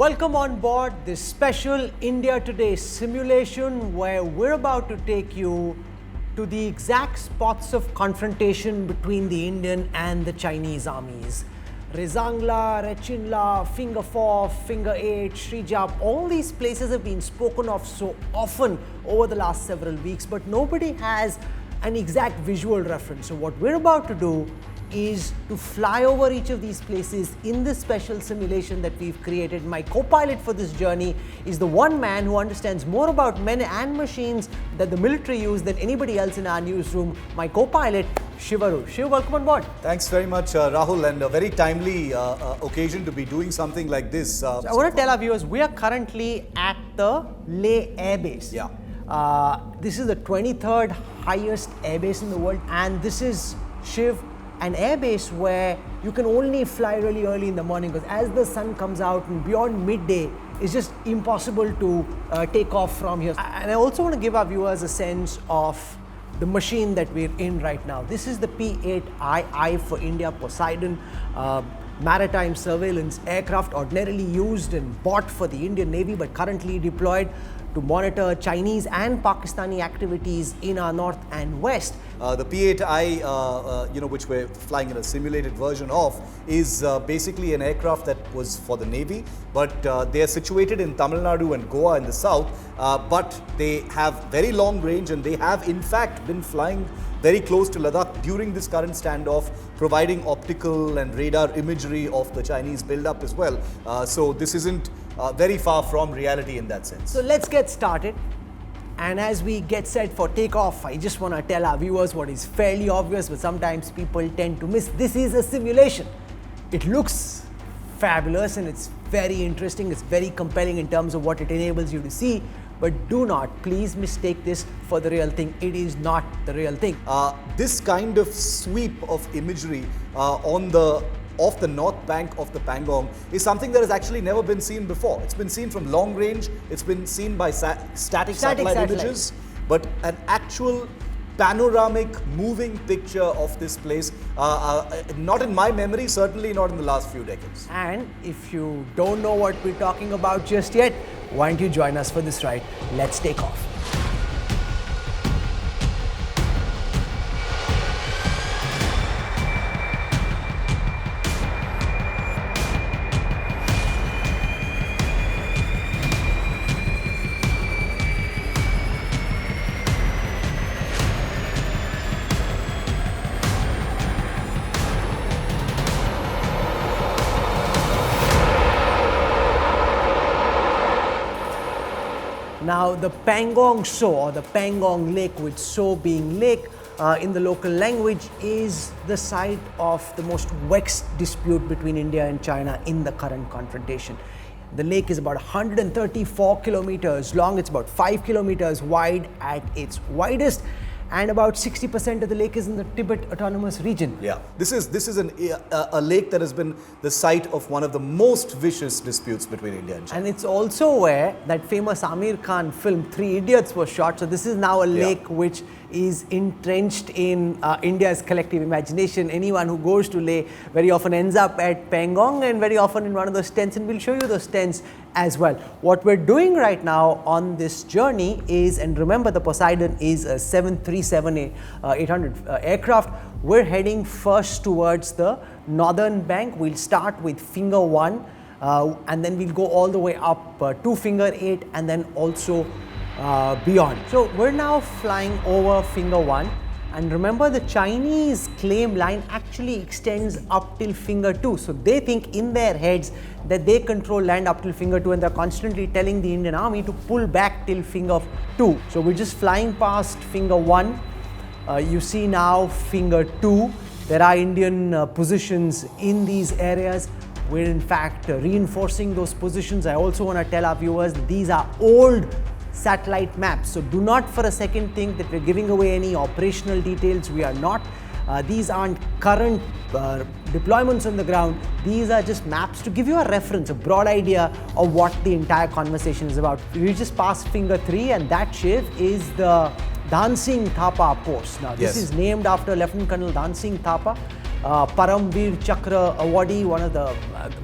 Welcome on board this special India Today simulation where we're about to take you to the exact spots of confrontation between the Indian and the Chinese armies. Rezangla, Rechinla, Finger 4, Finger 8, Srijap, all these places have been spoken of so often over the last several weeks, but nobody has an exact visual reference. So what we're about to do is to fly over each of these places in this special simulation that we've created. My co-pilot for this journey is the one man who understands more about men and machines that the military use than anybody else in our newsroom, my co-pilot, Shivaru. Shiv, welcome on board. Thanks very much, Rahul, and a very timely occasion to be doing something like this. So I want to tell our viewers, we are currently at the LAC Air Base. Yeah. This is the 23rd highest airbase in the world, and this is, Shiv, an airbase where you can only fly really early in the morning because as the sun comes out and beyond midday, it's just impossible to take off from here. And I also want to give our viewers a sense of the machine that we're in right now. This is the P-8I for India Poseidon maritime surveillance aircraft, ordinarily used and bought for the Indian Navy but currently deployed to monitor Chinese and Pakistani activities in our north and west. The P-8I, which we're flying in a simulated version of, is basically an aircraft that was for the Navy, but they are situated in Tamil Nadu and Goa in the south, but they have very long range and they have in fact been flying very close to Ladakh during this current standoff, providing optical and radar imagery of the Chinese build-up as well. So this isn't very far from reality in that sense. So let's get started. And as we get set for takeoff, I just want to tell our viewers what is fairly obvious, but sometimes people tend to miss. This is a simulation. It looks fabulous and it's very interesting. It's very compelling in terms of what it enables you to see. But do not, please mistake this for the real thing. It is not the real thing. This kind of sweep of imagery off the north bank of the Pangong is something that has actually never been seen before. It's been seen from long range, it's been seen by static satellite images, but an actual panoramic moving picture of this place, not in my memory, certainly not in the last few decades. And if you don't know what we're talking about just yet, why don't you join us for this ride? Let's take off. Now, the Pangong So, or the Pangong Lake, with So being lake in the local language, is the site of the most vexed dispute between India and China in the current confrontation. The lake is about 134 kilometers long, it's about 5 kilometers wide at its widest, and about 60% of the lake is in the Tibet Autonomous Region. Yeah, this is a lake that has been the site of one of the most vicious disputes between India and China. And it's also where that famous Amir Khan film Three Idiots was shot. So this is now a lake which is entrenched in India's collective imagination. Anyone who goes to Leh very often ends up at Pangong and very often in one of those tents, and we'll show you those tents as well. What we're doing right now on this journey is, and remember the Poseidon is a 737-800 aircraft, we're heading first towards the northern bank. We'll start with Finger 1 and then we'll go all the way up to Finger 8 and then also beyond. So we're now flying over Finger 1, and remember the Chinese claim line actually extends up till Finger 2. So they think in their heads that they control land up till Finger 2, and they're constantly telling the Indian army to pull back till Finger 2. So we're just flying past Finger 1. You see now Finger 2. There are Indian positions in these areas. We're in fact reinforcing those positions. I also want to tell our viewers that these are old satellite maps. So do not for a second think that we're giving away any operational details. We are not. These aren't current deployments on the ground. These are just maps to give you a reference, a broad idea of what the entire conversation is about. We just passed Finger 3, and that, Shiv, is the Dancing Thapa post. Now this is named after Lieutenant Colonel Dancing Thapa, Paramveer Chakra awardee, one of the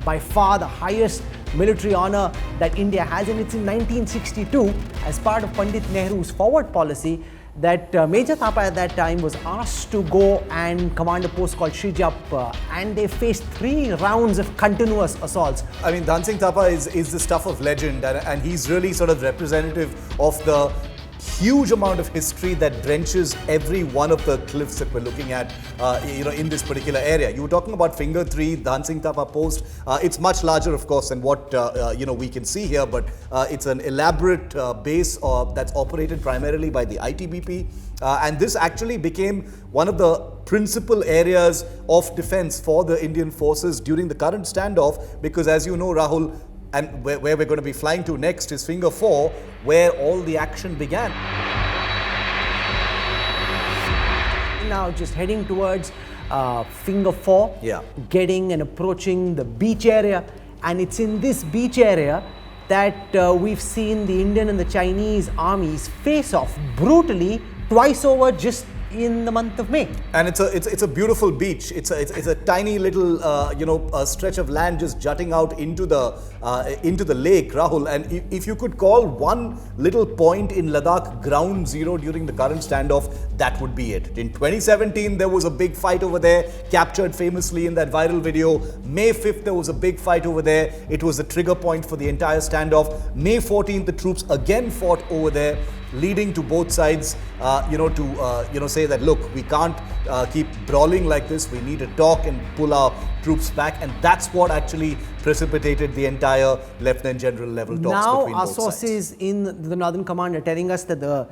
by far the highest military honor that India has, and it's in 1962 as part of Pandit Nehru's forward policy that Major Thapa at that time was asked to go and command a post called Shrijap, and they faced 3 rounds of continuous assaults. I mean, Dhan Singh Thapa is the stuff of legend, and he's really sort of representative of the huge amount of history that drenches every one of the cliffs that we're looking at, in this particular area. You were talking about Finger 3, Dhan Singh Thapa Post. It's much larger, of course, than what we can see here, but it's an elaborate base that's operated primarily by the ITBP. And this actually became one of the principal areas of defense for the Indian forces during the current standoff, because as you know, Rahul, and where we're going to be flying to next is Finger 4, where all the action began. Now just heading towards Finger 4, getting and approaching the beach area, and it's in this beach area that we've seen the Indian and the Chinese armies face off brutally twice over just in the month of May. And it's a beautiful beach. It's a tiny little stretch of land just jutting out into the lake, Rahul. And if you could call one little point in Ladakh ground zero during the current standoff, that would be it. In 2017, there was a big fight over there, captured famously in that viral video. May 5th, there was a big fight over there. It was the trigger point for the entire standoff. May 14th, the troops again fought over there, leading to both sides, to say that, look, we can't keep brawling like this. We need to talk and pull our troops back, and that's what actually precipitated the entire Lieutenant General level talks now between both sides. Now our sources in the Northern Command are telling us that the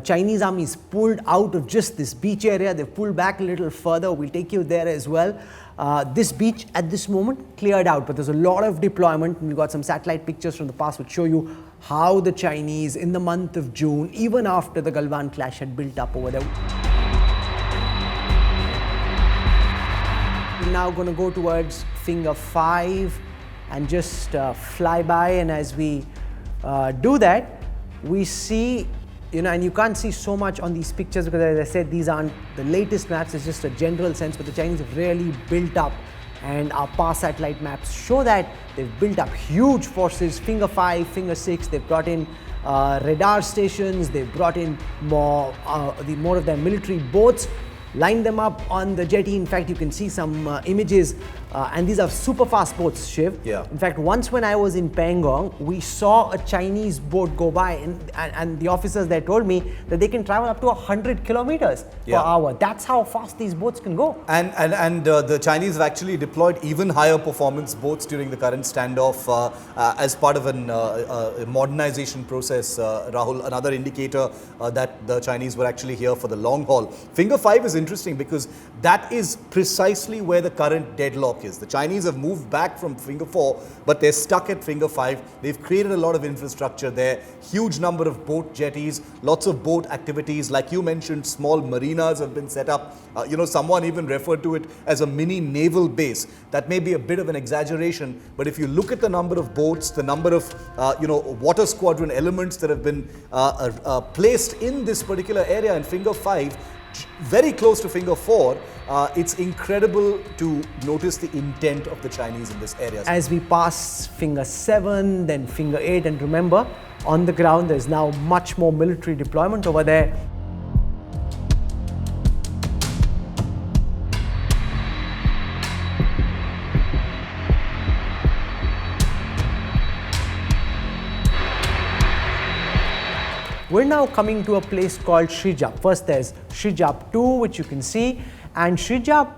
Chinese army is pulled out of just this beach area. They've pulled back a little further. We'll take you there as well. This beach at this moment cleared out, but there's a lot of deployment, and we've got some satellite pictures from the past which show you how the Chinese in the month of June, even after the Galwan clash, had built up over there. We're now going to go towards Finger 5 and just fly by, and as we do that, we see, and you can't see so much on these pictures because, as I said, these aren't the latest maps, it's just a general sense, but the Chinese have really built up, and our past satellite maps show that they've built up huge forces. Finger 5, Finger 6, they've brought in radar stations, they've brought in more of their military boats, lined them up on the jetty. In fact, you can see some images, and these are super fast boats, Shiv. Yeah. In fact, once when I was in Pangong, we saw a Chinese boat go by, and the officers there told me that they can travel up to 100 kilometers per hour. That's how fast these boats can go. And the Chinese have actually deployed even higher performance boats during the current standoff as part of a modernization process, Rahul, another indicator that the Chinese were actually here for the long haul. Finger 5 is interesting because that is precisely where the current deadlock is. The Chinese have moved back from Finger 4, but they're stuck at Finger 5. They've created a lot of infrastructure there, huge number of boat jetties, lots of boat activities. Like you mentioned, small marinas have been set up. Someone even referred to it as a mini naval base. That may be a bit of an exaggeration, but if you look at the number of boats, the number of water squadron elements that have been placed in this particular area in Finger 5, very close to Finger 4, it's incredible to notice the intent of the Chinese in this area. As we pass Finger 7, then Finger 8, and remember, on the ground there's now much more military deployment over there. We're now coming to a place called Shrijap. First there's Shrijap 2, which you can see, and Shrijap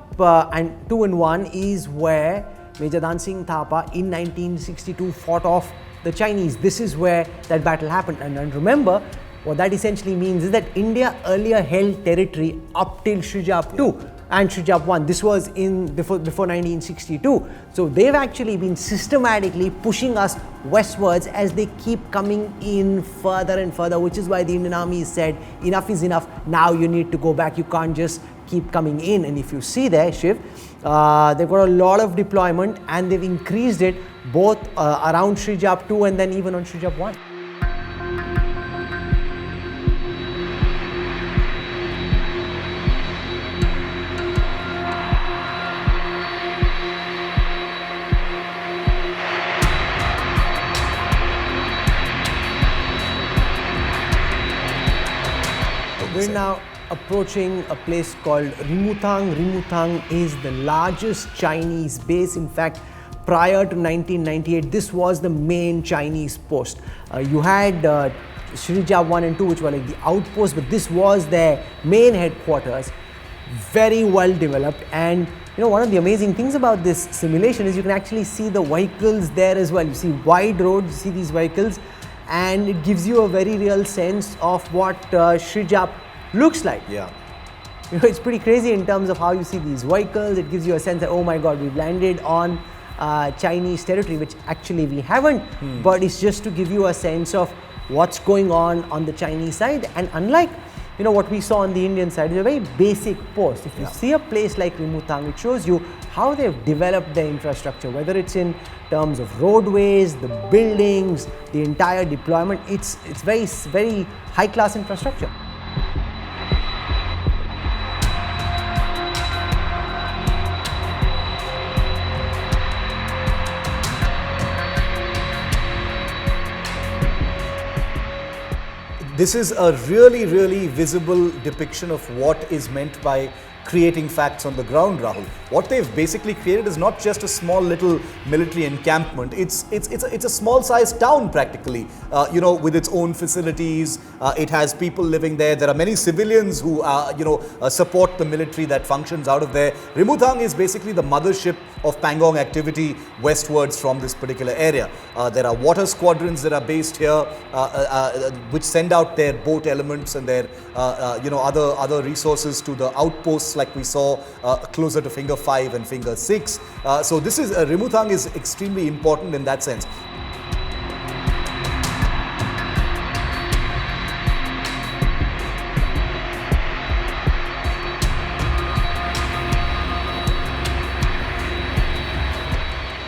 and 2 and 1 is where Major Dhan Singh Thapa in 1962 fought off the Chinese. This is where that battle happened, and remember, what that essentially means is that India earlier held territory up till Shrijap 2 and Shrijap 1. This was before 1962. So they've actually been systematically pushing us westwards as they keep coming in further and further, which is why the Indian Army said, enough is enough, now you need to go back, you can't just keep coming in. And if you see there, Shiv, they've got a lot of deployment, and they've increased it both around Shrijap 2 and then even on Shrijap 1. We're say. now approaching a place called Rimutang. Rimutang is the largest Chinese base. In fact, prior to 1998, this was the main Chinese post. You had Shrija 1 and 2, which were like the outposts, but this was their main headquarters. Very well developed. And you know, one of the amazing things about this simulation is you can actually see the vehicles there as well. You see wide roads, you see these vehicles, and it gives you a very real sense of what Shrija looks like. Yeah. You know, it's pretty crazy in terms of how you see these vehicles. It gives you a sense that, oh my God, we've landed on Chinese territory, which actually we haven't, but it's just to give you a sense of what's going on the Chinese side. And unlike, you know, what we saw on the Indian side, it's a very basic post. If you see a place like Rimutang, it shows you how they've developed their infrastructure, whether it's in terms of roadways, the buildings, the entire deployment. It's very high-class infrastructure. This is a really visible depiction of what is meant by creating facts on the ground, Rahul. What they've basically created is not just a small little military encampment. It's a small sized town practically, you know, with its own facilities. It has people living there. There are many civilians who, support the military that functions out of there. Rimutang is basically the mothership of Pangong activity westwards from this particular area. There are water squadrons that are based here, which send out their boat elements and their, other resources to the outposts like we saw closer to Finger 5 and Finger 6. So this is, Rimutang is extremely important in that sense.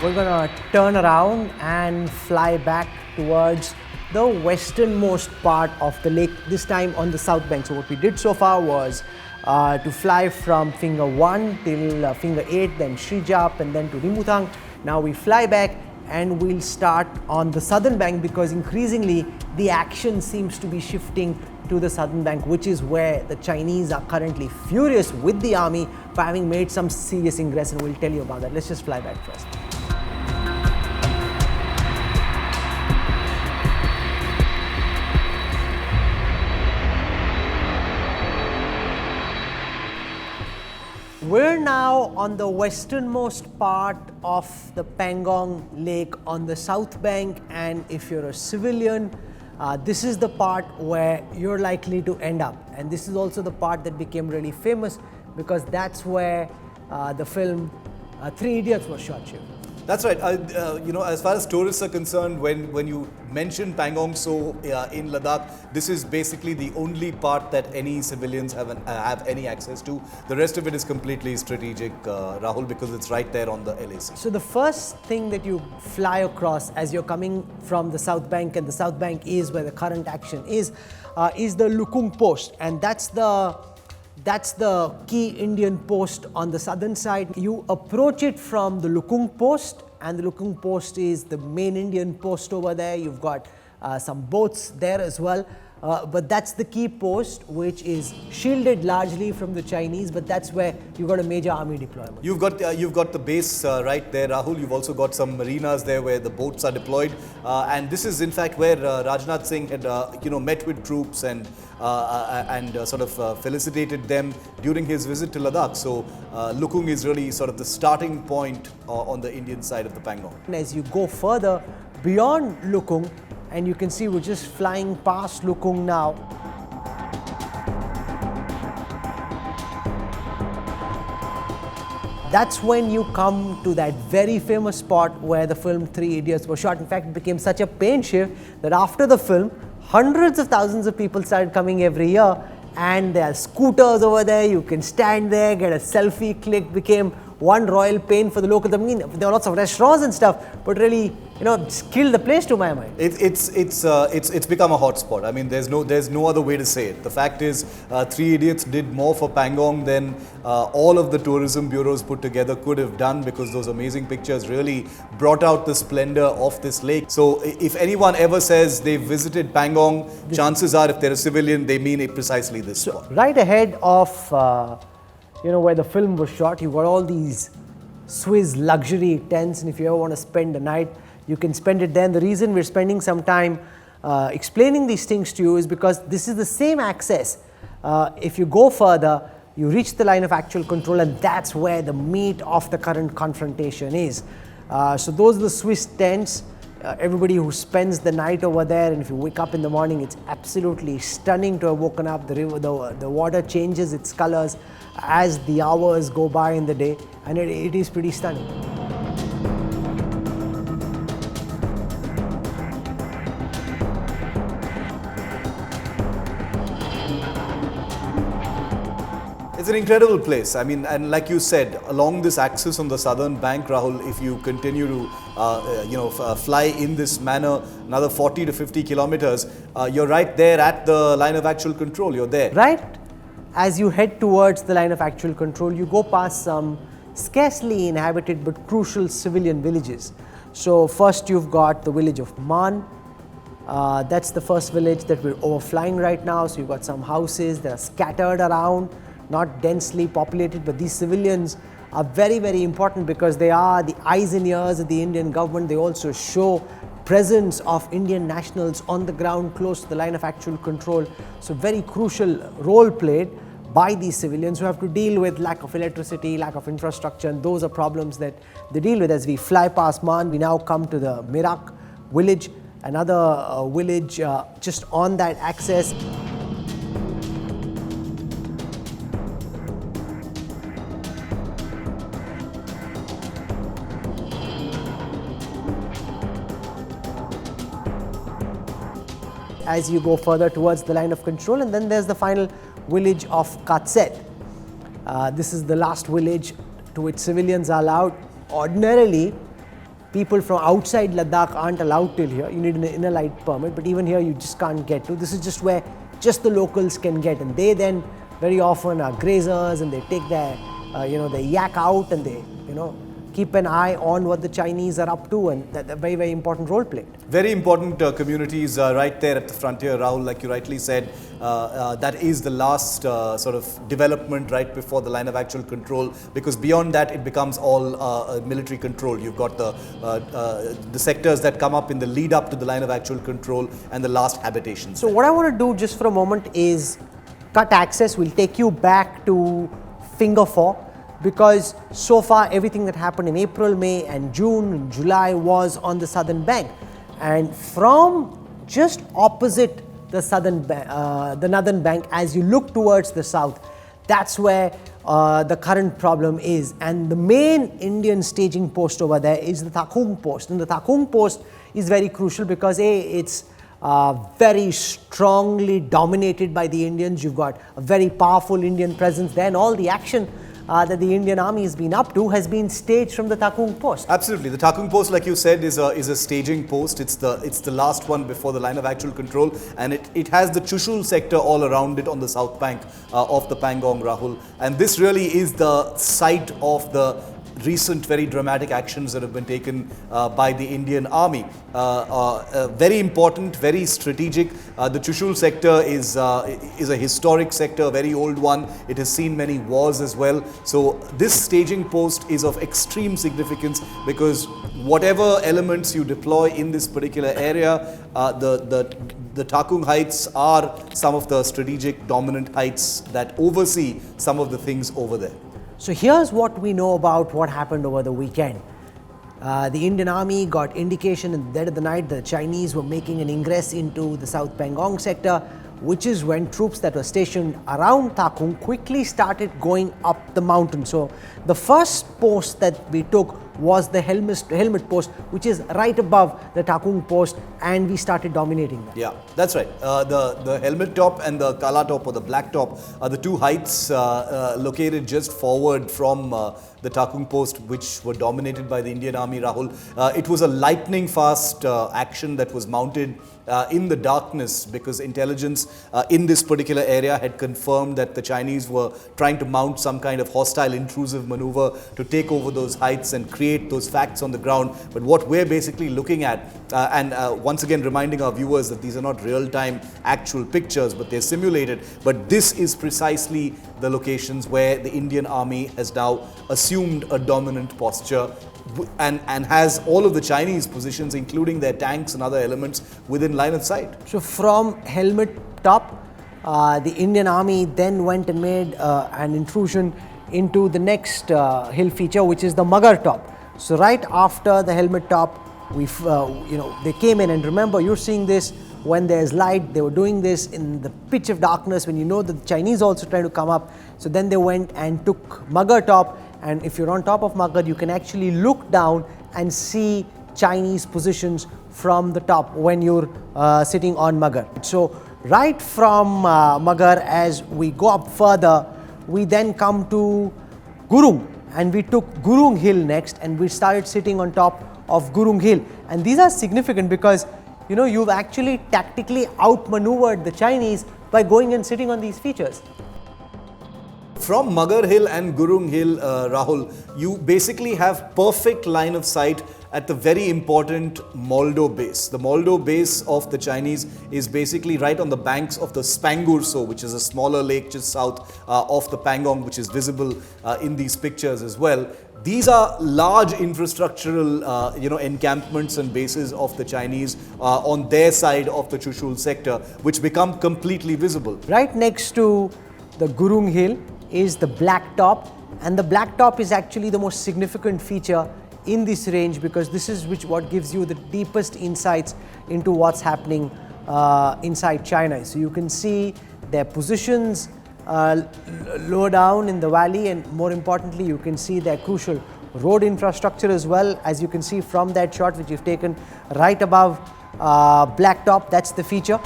We're going to turn around and fly back towards the westernmost part of the lake, this time on the south bank. So what we did so far was to fly from Finger 1 till Finger 8, then Shrija, and then to Rimutang. Now we fly back and we'll start on the southern bank, because increasingly the action seems to be shifting to the southern bank, which is where the Chinese are currently furious with the army for having made some serious ingress, and we'll tell you about that. Let's just fly back first. We're now on the westernmost part of the Pangong Lake on the south bank, and if you're a civilian, this is the part where you're likely to end up. And this is also the part that became really famous, because that's where the film Three Idiots was shot, Shiv. That's right. As far as tourists are concerned, when you mention Pangong in Ladakh, this is basically the only part that any civilians have any access to. The rest of it is completely strategic, Rahul, because it's right there on the LAC. So the first thing that you fly across as you're coming from the south bank, and the south bank is where the current action is the Lukung post, and that's the key Indian post on the southern side. You approach it from the Lukung post, and the Lukung post is the main Indian post over there. You've got some boats there as well. But that's the key post, which is shielded largely from the Chinese, but that's where you've got a major army deployment. You've got the base right there, Rahul. You've also got some marinas there where the boats are deployed, and this is in fact where Rajnath Singh had met with troops and sort of felicitated them during his visit to Ladakh. So Lukung is really sort of the starting point on the Indian side of the Pangong. And as you go further beyond Lukung, and you can see we're just flying past Lukung now. That's when you come to that very famous spot where the film Three Idiots was shot. In fact, it became such a pain, Shiv, that after the film, hundreds of thousands of people started coming every year, and there are scooters over there. You can stand there, get a selfie click. Became one royal pain for the locals. I mean, there are lots of restaurants and stuff, but really just killed the place to my mind. It's become a hotspot. I mean, there's no other way to say it. The fact is, Three Idiots did more for Pangong than all of the tourism bureaus put together could have done, because those amazing pictures really brought out the splendor of this lake. So if anyone ever says they've visited Pangong, chances are, if they're a civilian, they mean it precisely this spot. Right ahead of where the film was shot, you've got all these Swiss luxury tents, and if you ever want to spend a night, you can spend it there. And the reason we're spending some time explaining these things to you is because this is the same access. If you go further, you reach the line of actual control, and that's where the meat of the current confrontation is. So those are the Swiss tents. Everybody who spends the night over there, and if you wake up in the morning, it's absolutely stunning to have woken up. The river, the water changes its colors as the hours go by in the day, and it is pretty stunning. It's an incredible place. I mean, and like you said, along this axis on the southern bank, Rahul, if you continue to, fly in this manner, another 40 to 50 kilometers, you're right there at the line of actual control. You're there. Right. As you head towards the line of actual control, you go past some scarcely inhabited but crucial civilian villages. So first you've got the village of Man. That's the first village that we're overflying right now. So you've got some houses that are scattered around, not densely populated, but these civilians are very, very important because they are the eyes and ears of the Indian government. They also show presence of Indian nationals on the ground close to the line of actual control. So very crucial role played by these civilians who have to deal with lack of electricity, lack of infrastructure, and those are problems that they deal with. As we fly past Man, we now come to the Mirak village, another village just on that axis. As you go further towards the line of control, and then there's the final village of Katset. This is the last village to which civilians are allowed. Ordinarily, people from outside Ladakh aren't allowed till here. You need an inner light permit, but even here you just can't get to. This is just where just the locals can get, and they then very often are grazers, and they take their their yak out, and they keep an eye on what the Chinese are up to, and that's a very, very important role played. Very important communities right there at the frontier, Rahul, like you rightly said. That is the last sort of development right before the line of actual control, because beyond that it becomes all military control. You've got the sectors that come up in the lead up to the line of actual control and the last habitations. So what I want to do just for a moment is cut access. We'll take you back to Finger 4. Because so far everything that happened in April, May and June and July was on the southern bank. And from just opposite the the northern bank, as you look towards the south, that's where the current problem is. And the main Indian staging post over there is the Takung post. And the Takung post is very crucial because it's very strongly dominated by the Indians. You've got a very powerful Indian presence there, and all the action that the Indian army has been up to has been staged from the Takung post. Absolutely. The Takung post, like you said, is a staging post. It's the last one before the line of actual control, and it has the Chushul sector all around it on the south bank of the Pangong, Rahul. And this really is the site of the recent very dramatic actions that have been taken by the Indian army. Very important, very strategic. The Chushul sector is a historic sector, a very old one. It has seen many wars as well. So this staging post is of extreme significance because whatever elements you deploy in this particular area, the Takung Heights are some of the strategic dominant heights that oversee some of the things over there. So here's what we know about what happened over the weekend. The Indian army got indication in the dead of the night that the Chinese were making an ingress into the South Pangong sector, which is when troops that were stationed around Takung quickly started going up the mountain. So the first post that we took was the helmet post, which is right above the Takung post, and we started dominating that. Yeah, that's right. The helmet top and the kala top or the black top are the two heights located just forward from the Takung post, which were dominated by the Indian Army, Rahul. It was a lightning fast action that was mounted in the darkness, because intelligence in this particular area had confirmed that the Chinese were trying to mount some kind of hostile intrusive maneuver to take over those heights and create those facts on the ground. But what we're basically looking at, and once again reminding our viewers that these are not real-time actual pictures, but they're simulated, but this is precisely the locations where the Indian Army has now assumed a dominant posture and has all of the Chinese positions, including their tanks and other elements, within line of sight. So from helmet top, the Indian Army then went and made an intrusion into the next hill feature, which is the Magar top. So right after the helmet top, they came in, and remember, you're seeing this when there's light. They were doing this in the pitch of darkness when you know that the Chinese also trying to come up. So then they went and took Magar top, and if you're on top of Magar, you can actually look down and see Chinese positions from the top when you're sitting on Magar. So right from Magar, as we go up further, we then come to Gurung, and we took Gurung Hill next, and we started sitting on top of Gurung Hill. And these are significant because you've actually tactically outmaneuvered the Chinese by going and sitting on these features. From Magar Hill and Gurung Hill, Rahul, you basically have perfect line of sight at the very important Moldo base. The Moldo base of the Chinese is basically right on the banks of the Spangurso, which is a smaller lake just south of the Pangong, which is visible in these pictures as well. These are large infrastructural, encampments and bases of the Chinese on their side of the Chushul sector, which become completely visible. Right next to the Gurung Hill is the Black Top, and the Black Top is actually the most significant feature in this range, because this is what gives you the deepest insights into what's happening inside China. So you can see their positions low down in the valley, and more importantly, you can see their crucial road infrastructure as well, as you can see from that shot which you've taken right above Black Top. That's the feature.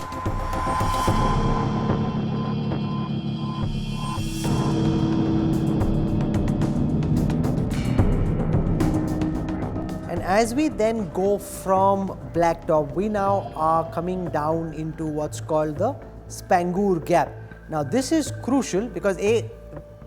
And as we then go from Black Top, we now are coming down into what's called the Spangur Gap. Now this is crucial because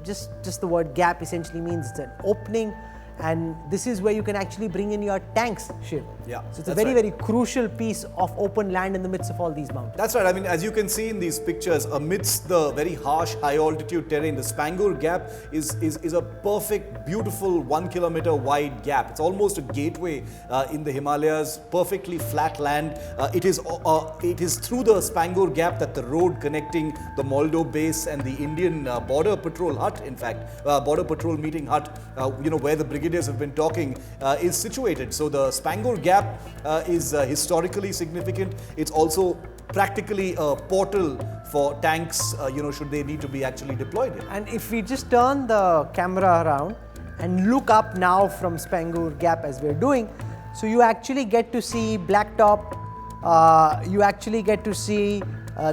just the word gap essentially means it's an opening, and this is where you can actually bring in your tanks, Shiv. Yeah, so it's a very crucial piece of open land in the midst of all these mountains. That's right. I mean, as you can see in these pictures, amidst the very harsh high altitude terrain, the Spangur Gap is a perfect, beautiful 1 kilometer wide gap. It's almost a gateway in the Himalayas, perfectly flat land. It is through the Spangur Gap that the road connecting the Moldo base and the Indian border patrol hut, in fact, border patrol meeting hut, where the brigadiers have been talking, is situated. So the Spangur Gap is historically significant. It's also practically a portal for tanks, should they need to be actually deployed here. And if we just turn the camera around and look up now from Spangur Gap as we're doing, so you actually get to see Black Top, you actually get to see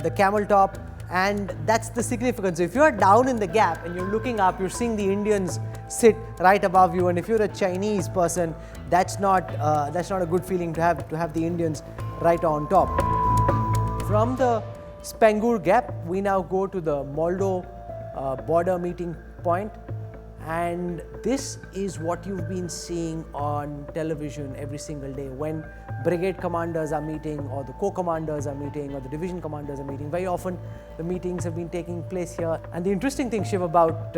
the Camel Top, and that's the significance. So if you're down in the gap and you're looking up, you're seeing the Indians sit right above you, and if you're a Chinese person, that's not a good feeling to have the Indians right on top. From the Spangur Gap, we now go to the Moldo border meeting point, and this is what you've been seeing on television every single day when brigade commanders are meeting, or the co-commanders are meeting, or the division commanders are meeting. Very often the meetings have been taking place here. And the interesting thing, Shiv, about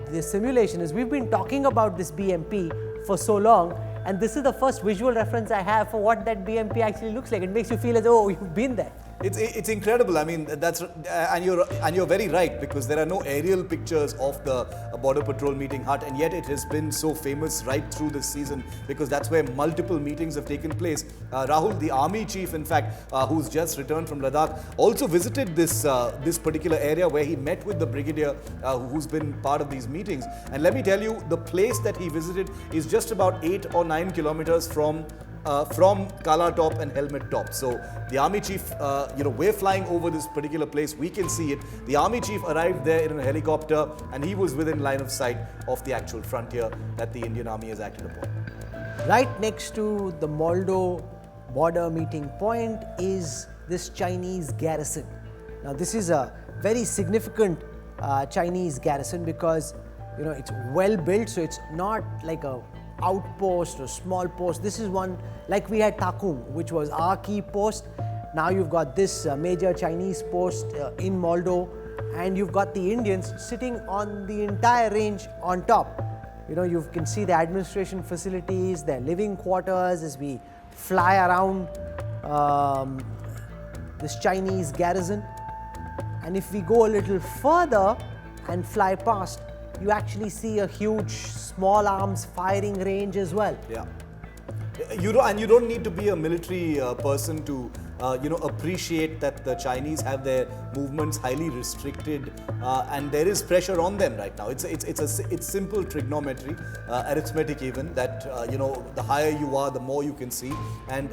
this simulation is we've been talking about this BMP for so long, and this is the first visual reference I have for what that BMP actually looks like. It makes you feel as though, oh, you've been there. It's incredible. I mean, that's and you're very right, because there are no aerial pictures of the Border Patrol meeting hut, and yet it has been so famous right through this season, because that's where multiple meetings have taken place. Rahul, the army chief, in fact, who's just returned from Ladakh, also visited this particular area where he met with the brigadier who's been part of these meetings. And let me tell you, the place that he visited is just about 8 or 9 kilometers from Kala Top and Helmet Top. So the army chief, we're flying over this particular place, we can see it. The army chief arrived there in a helicopter, and he was within line of sight of the actual frontier that the Indian army has acted upon. Right next to the Moldo border meeting point is this Chinese garrison. Now this is a very significant Chinese garrison, because it's well built, so it's not like a outpost or small post. This is one like we had Takum, which was our key post. Now you've got this major Chinese post in Moldo, and you've got the Indians sitting on the entire range on top. You can see the administration facilities, their living quarters as we fly around this Chinese garrison. And if we go a little further and fly past, you actually see a huge small arms firing range as well. Yeah. You don't need to be a military person to appreciate that the Chinese have their movements highly restricted, and there is pressure on them right now. It's simple trigonometry, arithmetic even, that the higher you are, the more you can see. And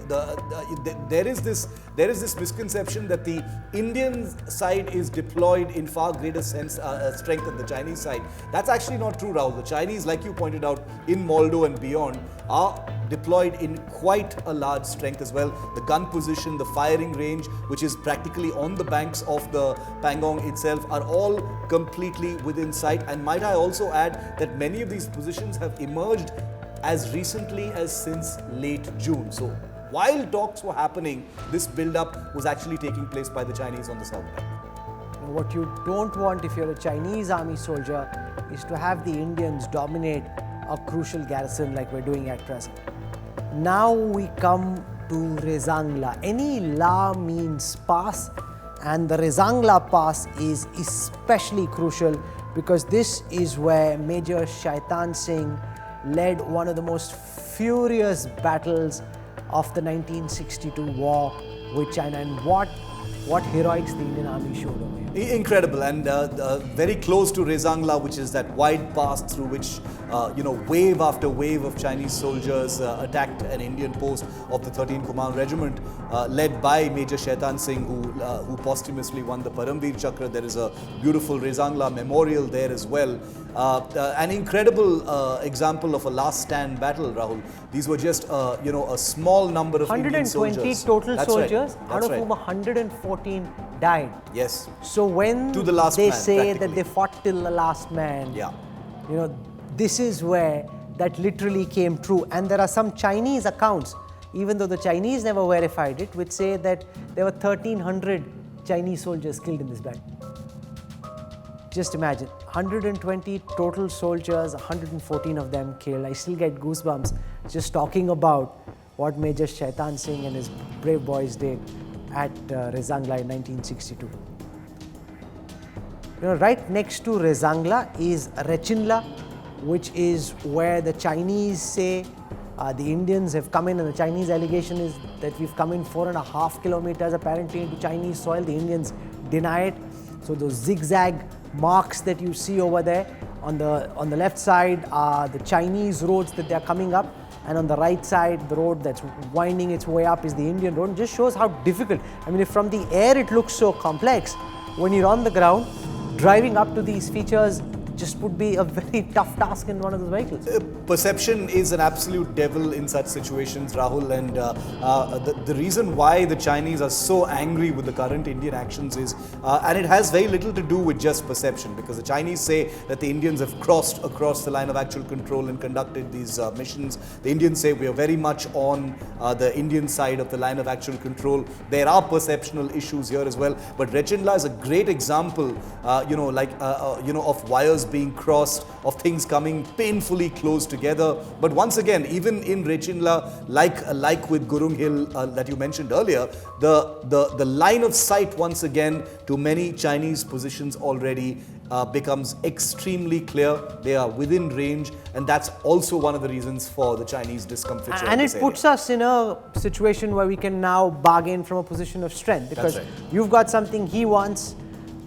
there is this misconception that the Indian side is deployed in far greater strength than the Chinese side. That's actually not true, Rahul. The Chinese, like you pointed out, in Moldo and beyond, are deployed in quite a large strength as well. The gun position, the firing range, which is practically on the banks of the Pangong itself, are all completely within sight. And might I also add that many of these positions have emerged as recently as since late June. So while talks were happening, this build-up was actually taking place by the Chinese on the south bank. What you don't want if you're a Chinese army soldier is to have the Indians dominate a crucial garrison like we're doing at present. Now we come to Rezang La. Any La means pass, and the Rezang La pass is especially crucial because this is where Major Shaitan Singh led one of the most furious battles of the 1962 war with China. And what heroics the Indian army showed over here. Incredible, and very close to Rezang La, which is that wide pass through which wave after wave of Chinese soldiers attacked an Indian post of the 13th Command Regiment, led by Major Shaitan Singh, who posthumously won the Paramveer Chakra. There is a beautiful Rezang La memorial there as well. An incredible example of a last stand battle, Rahul. These were just a small number of Indian soldiers. 120 total soldiers, out of whom 114 died. Yes. So when to the last they man, say that they fought till the last man, this is where that literally came true. And there are some Chinese accounts, even though the Chinese never verified it, which say that there were 1,300 Chinese soldiers killed in this battle. Just imagine, 120 total soldiers, 114 of them killed. I still get goosebumps just talking about what Major Shaitan Singh and his brave boys did at Rezang La in 1962. Right next to Rezang La is Rechinla, which is where the Chinese say the Indians have come in, and the Chinese allegation is that we've come in 4.5 kilometers apparently into Chinese soil. The Indians deny it. So those zigzag marks that you see over there on the left side are the Chinese roads that they're coming up, and on the right side, the road that's winding its way up is the Indian road. It just shows how difficult. I mean, if from the air it looks so complex, when you're on the ground, driving up to these features just would be a very tough task in one of those vehicles. Perception is an absolute devil in such situations, Rahul, and the reason why the Chinese are so angry with the current Indian actions is, and it has very little to do with just perception, because the Chinese say that the Indians have crossed across the line of actual control and conducted these missions. The Indians say we are very much on the Indian side of the line of actual control. There are perceptional issues here as well, but Rechinla is a great example, of wires wires being crossed, of things coming painfully close together. But once again, even in Rechinla, like with Gurung Hill that you mentioned earlier, the line of sight once again to many Chinese positions already becomes extremely clear. They are within range, and that's also one of the reasons for the Chinese discomfiture. And it puts us in a situation where we can now bargain from a position of strength, because you've got something he wants,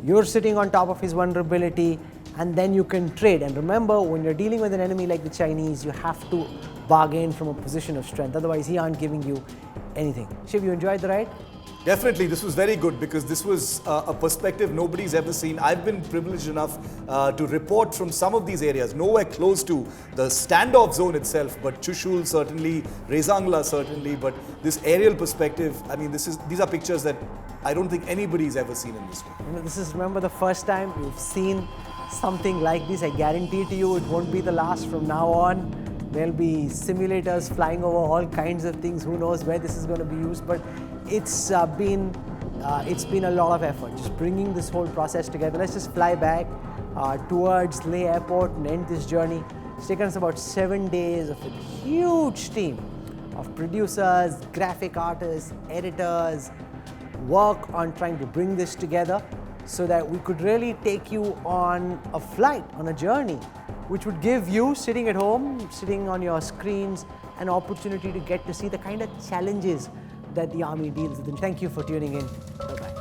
you're sitting on top of his vulnerability, and then you can trade. And remember, when you're dealing with an enemy like the Chinese, you have to bargain from a position of strength. Otherwise, he aren't giving you anything. Shiv, you enjoyed the ride? Definitely, this was very good because this was a perspective nobody's ever seen. I've been privileged enough to report from some of these areas, nowhere close to the standoff zone itself, but Chushul certainly, Rezangla certainly, but this aerial perspective, I mean, these are pictures that I don't think anybody's ever seen in this way. This is, remember, the first time you've seen something like this. I guarantee to you it won't be the last from now on. There'll be simulators flying over all kinds of things. Who knows where this is going to be used, but it's been a lot of effort just bringing this whole process together. Let's just fly back towards Leh Airport and end this journey. It's taken us about 7 days of a huge team of producers, graphic artists, editors, work on trying to bring this together so that we could really take you on a flight, on a journey, which would give you, sitting at home, sitting on your screens, an opportunity to get to see the kind of challenges that the Army deals with. And thank you for tuning in. Bye-bye.